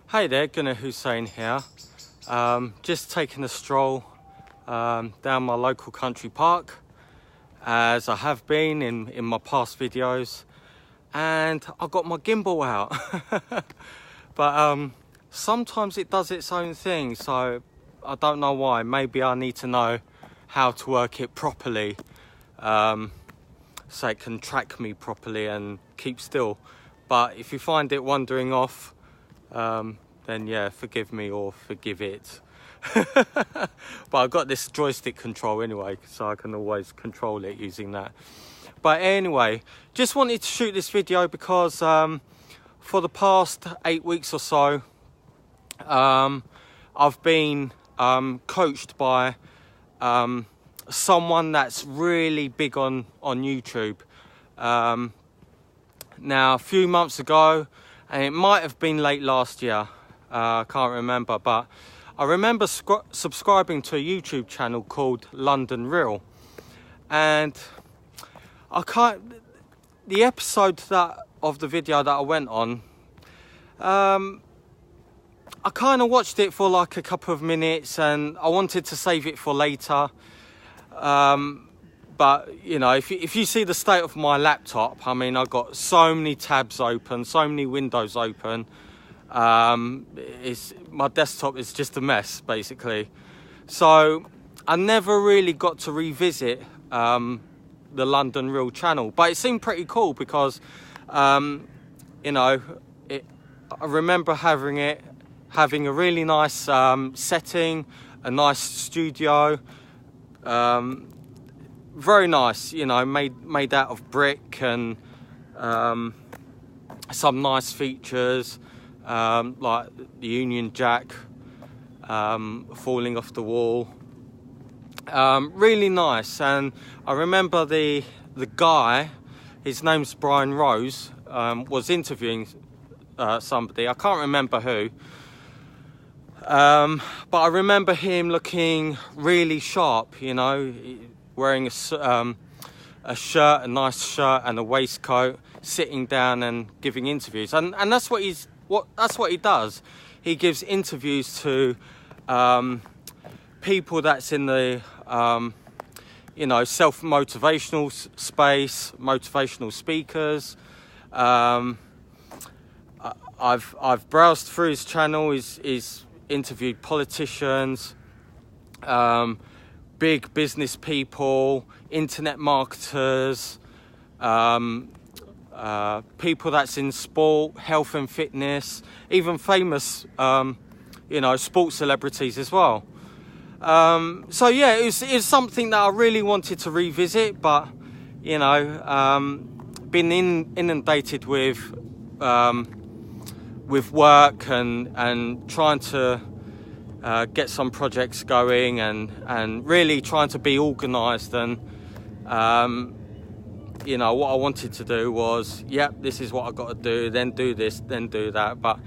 Hey there, Gunnar Hussein here. Just taking a stroll down my local country park, as I have been in my past videos, and I've got my gimbal out. But sometimes it does its own thing, so I don't know why. Maybe I need to know how to work it properly, so it can track me properly and keep still. But if you find it wandering off, then yeah, forgive me or forgive it. But I've got this joystick control anyway, so I can always control it using that. But anyway, just wanted to shoot this video because for the past 8 weeks or so, I've been coached by someone that's really big on YouTube. Now, a few months ago, and it might have been late last year, I can't remember, but I remember subscribing to a YouTube channel called London Real, and the episode of the video that I went on, I kind of watched it for like a couple of minutes and I wanted to save it for later. But you know, if you see the state of my laptop, I mean, I've got so many tabs open, so many windows open. My desktop is just a mess, basically. So I never really got to revisit the London Real channel, but it seemed pretty cool because, you know, I remember having a really nice setting, a nice studio. Very nice, you know, made out of brick, and some nice features, like the Union Jack falling off the wall. Really nice. And I remember the guy, his name's Brian Rose, was interviewing somebody, I can't remember who, but I remember him looking really sharp, you know, wearing a shirt, a nice shirt and a waistcoat, sitting down and giving interviews. And that's what he does. He gives interviews to people that's in the you know, self-motivational space, motivational speakers. I've browsed through his channel. He's interviewed politicians, big business people, internet marketers, people that's in sport, health and fitness, even famous, you know, sports celebrities as well. So yeah, it was something that I really wanted to revisit, but you know, been inundated with work and trying to get some projects going, and really trying to be organised. And you know, what I wanted to do was, yep, this is what I got to do, then do this, then do that. But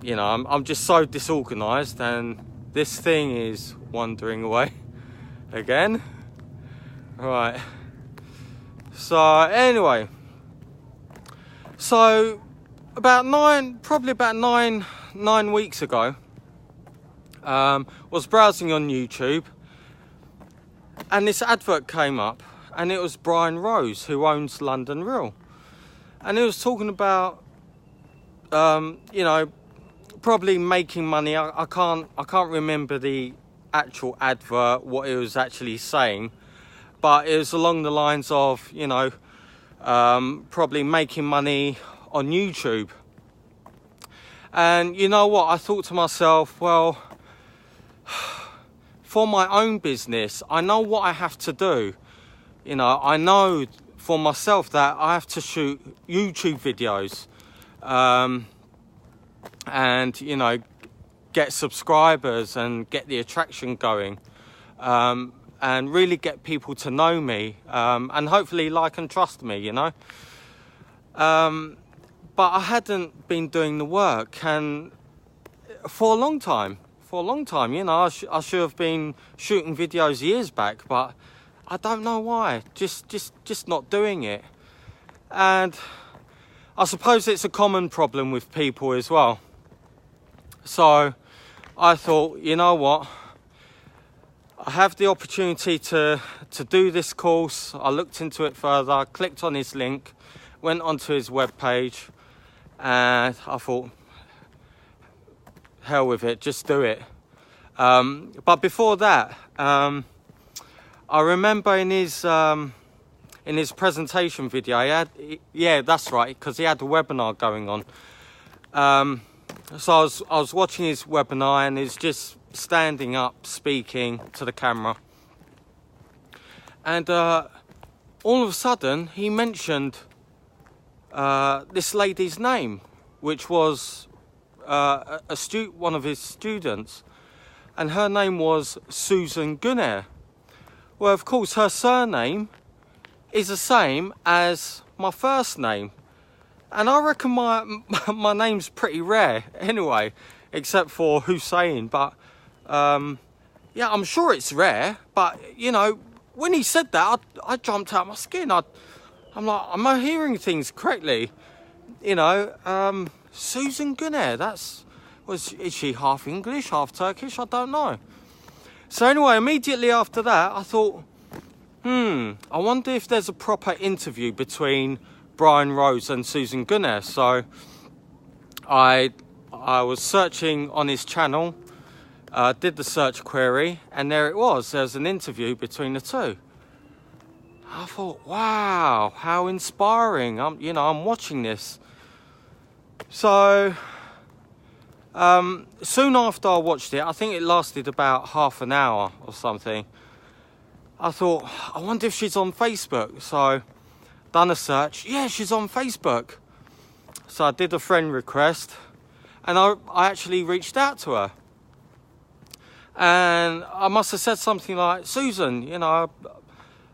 you know, I'm just so disorganised, and this thing is wandering away again. Right. So anyway, so probably about nine weeks ago, was browsing on YouTube, and this advert came up, and it was Brian Rose, who owns London Real, and he was talking about, you know, probably making money. I can't remember the actual advert, what it was actually saying, but it was along the lines of, you know, probably making money on YouTube. And you know what, I thought to myself, well, for my own business, I know what I have to do. You know, I know for myself that I have to shoot YouTube videos, and you know, get subscribers and get the attraction going, and really get people to know me, and hopefully like and trust me, you know. But I hadn't been doing the work, and for a long time, you know, I should have been shooting videos years back, but I don't know why, just not doing it. And I suppose it's a common problem with people as well. So I thought, you know what, I have the opportunity to do this course. I looked into it further, I clicked on his link, went onto his webpage, and I thought, hell with it, just do it. But before that, I remember in his presentation video, yeah, that's right, because he had a webinar going on. So I was watching his webinar, and he's just standing up speaking to the camera, and all of a sudden he mentioned this lady's name, which was one of his students, and her name was Susan Gunnar. Well, of course, her surname is the same as my first name, and I reckon my name's pretty rare anyway, except for Hussein. But yeah, I'm sure it's rare. But you know, when he said that, I jumped out of my skin. I'm like, am I hearing things correctly? You know, Susan Gunnar. Is she half English, half Turkish? I don't know. So anyway, immediately after that, I thought, I wonder if there's a proper interview between Brian Rose and Susan Gunnar. So I was searching on his channel, did the search query, and there it was. There's an interview between the two. I thought, wow, how inspiring. I'm watching this. So soon after I watched it, I think it lasted about half an hour or something, I thought, I wonder if she's on Facebook. So done a search. Yeah, she's on Facebook. So I did a friend request, and I actually reached out to her, and I must have said something like, Susan, you know,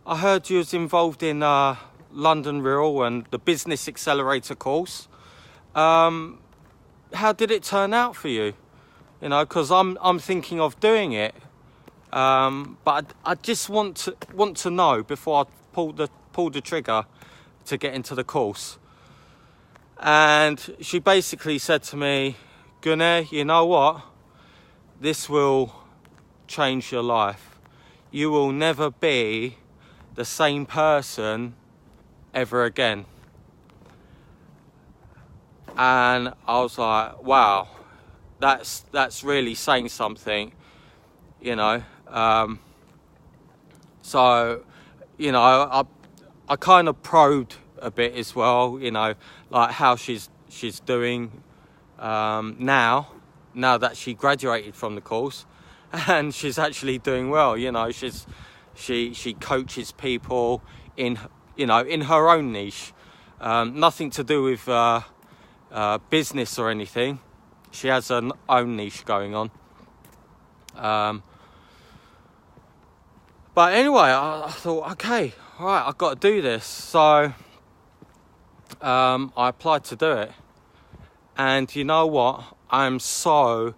I heard you was involved in London Real and the Business Accelerator course. How did it turn out for you? You know, because I'm thinking of doing it, but I just want to know before I pull the trigger to get into the course. And she basically said to me, Gunnar, you know what? This will change your life. You will never be the same person ever again. And I was like, wow, that's really saying something, you know. So, you know, I kind of probed a bit as well, you know, like how she's doing now that she graduated from the course, and she's actually doing well. You know, she coaches people in, you know, in her own niche, nothing to do with business or anything. She has her own niche going on. But anyway, I thought, okay, all right, I've got to do this. So I applied to do it, and you know what? I'm so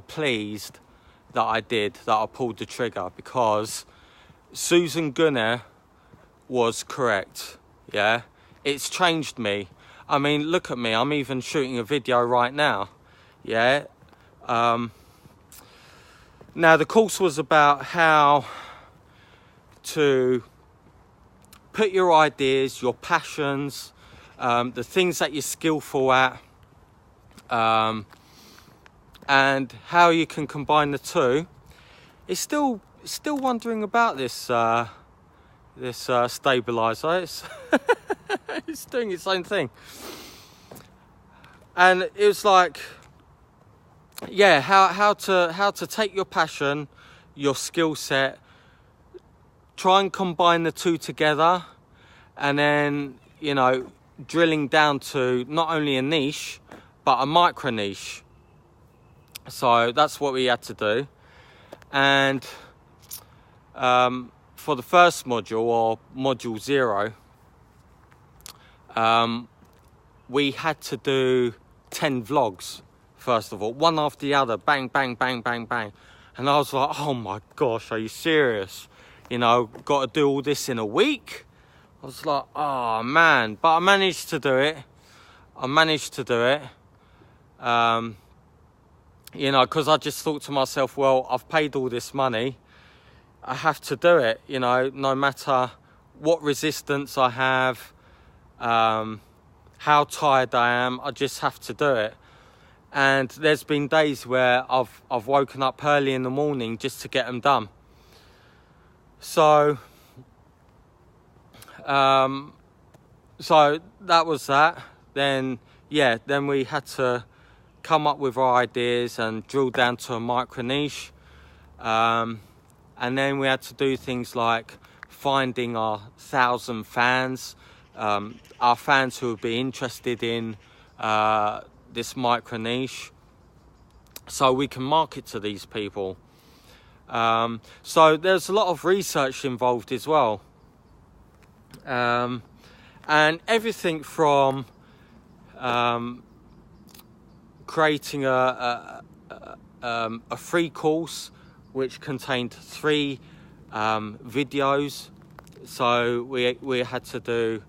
pleased that I pulled the trigger, because Susan Gunnar was correct. Yeah, it's changed me. I mean, look at me, I'm even shooting a video right now. Yeah. Now the course was about how to put your ideas, your passions, the things that you're skillful at, and how you can combine the two. It's still wondering about this stabilizer. It's doing its own thing, and it was like, yeah, how to take your passion, your skill set, try and combine the two together, and then, you know, drilling down to not only a niche but a micro niche. So that's what we had to do. And for the first module, or module 0, we had to do 10 vlogs, first of all, one after the other, bang, bang, bang, bang, bang. And I was like, oh my gosh, are you serious? You know, got to do all this in a week? I was like, oh man, but I managed to do it. you know, because I just thought to myself, well, I've paid all this money, I have to do it, you know, no matter what resistance I have, how tired I am, I just have to do it. And there's been days where I've woken up early in the morning just to get them done. So so that was that. Then then we had to come up with our ideas and drill down to a micro niche. And then we had to do things like finding our 1,000 fans, our fans who would be interested in this micro niche, so we can market to these people. So there's a lot of research involved as well. And everything from creating a free course which contained 3 videos. So we had to do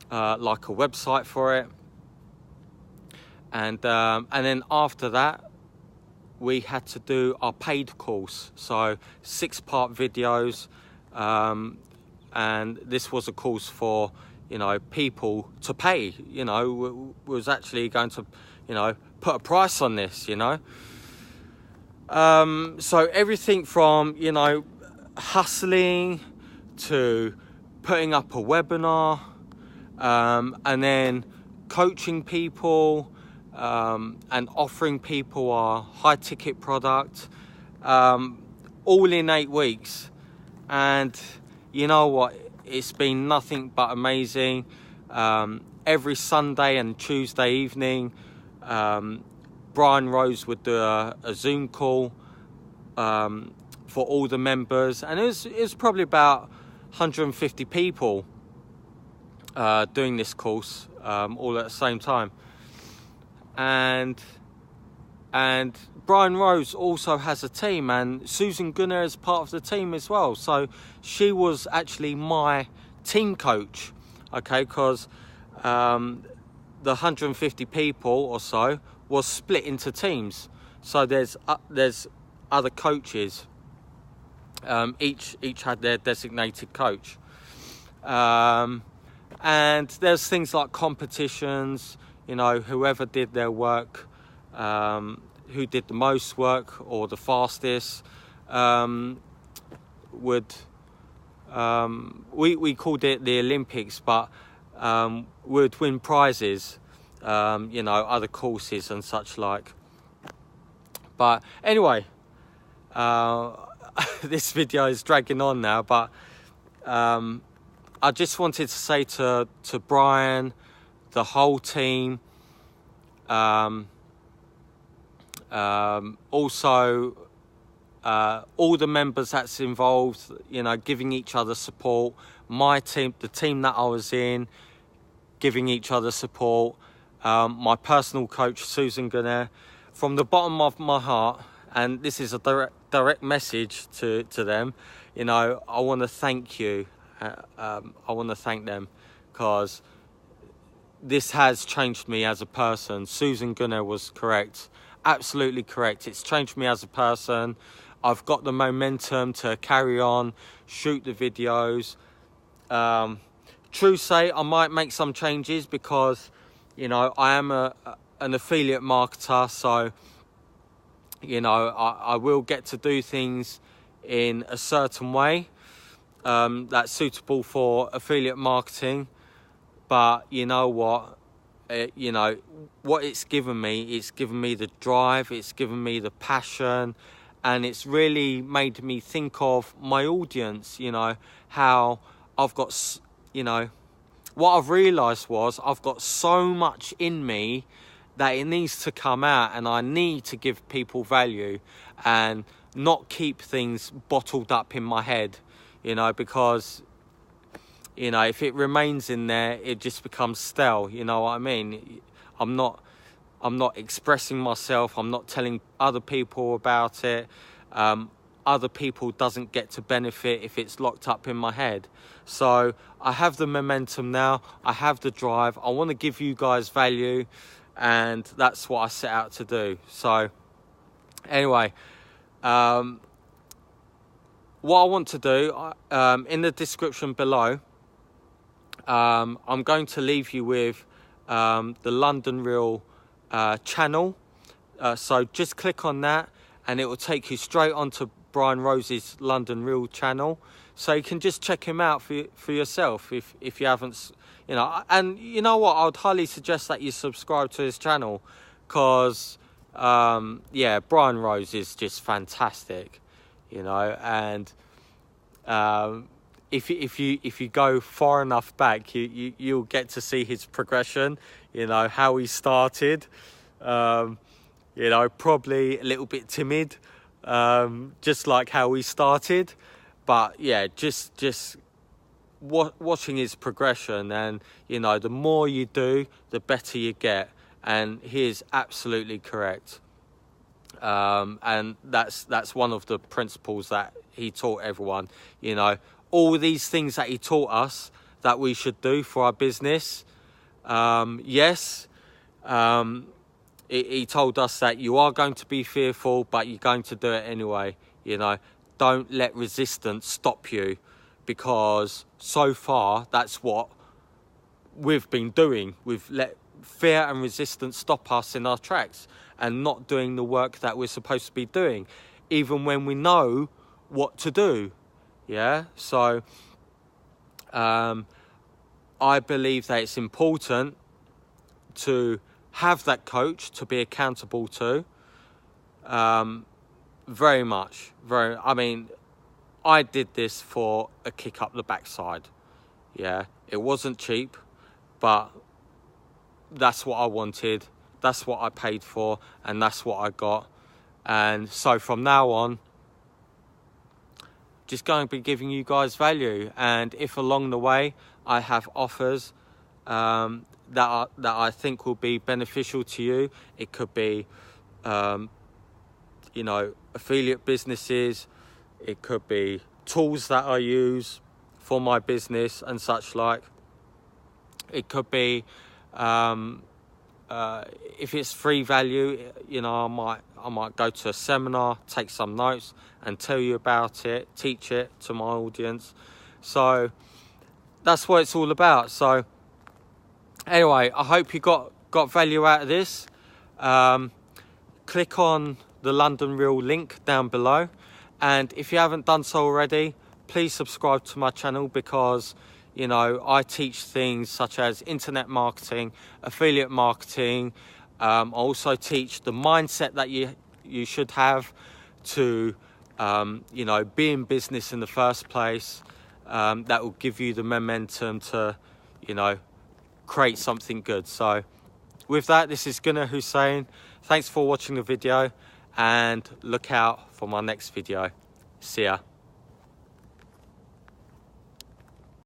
like a website for it, and then after that we had to do our paid course, so 6-part videos, and this was a course for, you know, people to pay. You know, was actually going to, you know, put a price on this, you know. So everything from, you know, hustling to putting up a webinar, and then coaching people, and offering people our high ticket product, all in 8 weeks. And you know what, it's been nothing but amazing. Every Sunday and Tuesday evening, Brian Rose would do a Zoom call for all the members, and it was probably about 150 people doing this course, all at the same time. And Brian Rose also has a team, and Susan Gunnar is part of the team as well. So she was actually my team coach, okay, because the 150 people or so was split into teams. So there's other coaches, each had their designated coach, and there's things like competitions. You know, whoever did their work, who did the most work or the fastest, would we called it the Olympics, but would win prizes, you know, other courses and such like. But anyway, this video is dragging on now, but I just wanted to say to Brian, the whole team, also all the members that's involved, you know, giving each other support. My team, the team that I was in, giving each other support. My personal coach, Susan Gunnar, from the bottom of my heart, and this is a direct message to them, you know, I want to thank you. I want to thank them, because this has changed me as a person. Susan Gunnar was correct, absolutely correct. It's changed me as a person. I've got the momentum to carry on, shoot the videos. True say, I might make some changes because, you know, I am an affiliate marketer, so, you know, I will get to do things in a certain way that's suitable for affiliate marketing. But you know what, you know what it's given me the drive, it's given me the passion, and it's really made me think of my audience. You know, how I've got, you know, what I've realized was I've got so much in me that it needs to come out, and I need to give people value and not keep things bottled up in my head, you know, because, you know, if it remains in there, it just becomes stale. You know what I mean? I'm not expressing myself. I'm not telling other people about it. Other people doesn't get to benefit if it's locked up in my head. So I have the momentum now. I have the drive. I want to give you guys value, and that's what I set out to do. So Anyway, what I want to do, in the description below, I'm going to leave you with the London Real channel. So just click on that and it will take you straight onto Brian Rose's London Real channel. So you can just check him out for yourself if you haven't, you know. And you know what, I would highly suggest that you subscribe to his channel, because yeah, Brian Rose is just fantastic, you know. And if you go far enough back, you'll get to see his progression, you know, how he started. You know, probably a little bit timid, just like how we started. But yeah, just watching his progression, and you know, the more you do, the better you get. And he is absolutely correct. And that's one of the principles that he taught everyone. You know, all these things that he taught us that we should do for our business. Yes. He told us that you are going to be fearful, but you're going to do it anyway. You know, don't let resistance stop you, because so far that's what we've been doing. We've let fear and resistance stop us in our tracks and not doing the work that we're supposed to be doing, even when we know what to do. Yeah, so I believe that it's important to have that coach to be accountable to. Very much. I mean, I did this for a kick up the backside. Yeah, it wasn't cheap, but that's what I wanted, that's what I paid for, and that's what I got. And so from now on, just going to be giving you guys value. And if along the way I have offers that I think will be beneficial to you, it could be you know, affiliate businesses, it could be tools that I use for my business and such like. It could be if it's free value, you know, I might go to a seminar, take some notes and tell you about it, teach it to my audience. So that's what it's all about. So anyway, I hope you got value out of this. Click on the London Real link down below, and if you haven't done so already, please subscribe to my channel, because you know, I teach things such as internet marketing, affiliate marketing. I also teach the mindset that you should have to you know, be in business in the first place. That will give you the momentum to, you know, create something good. So with that, this is Gunnar Hussain. Thanks for watching the video, and look out for my next video. See ya.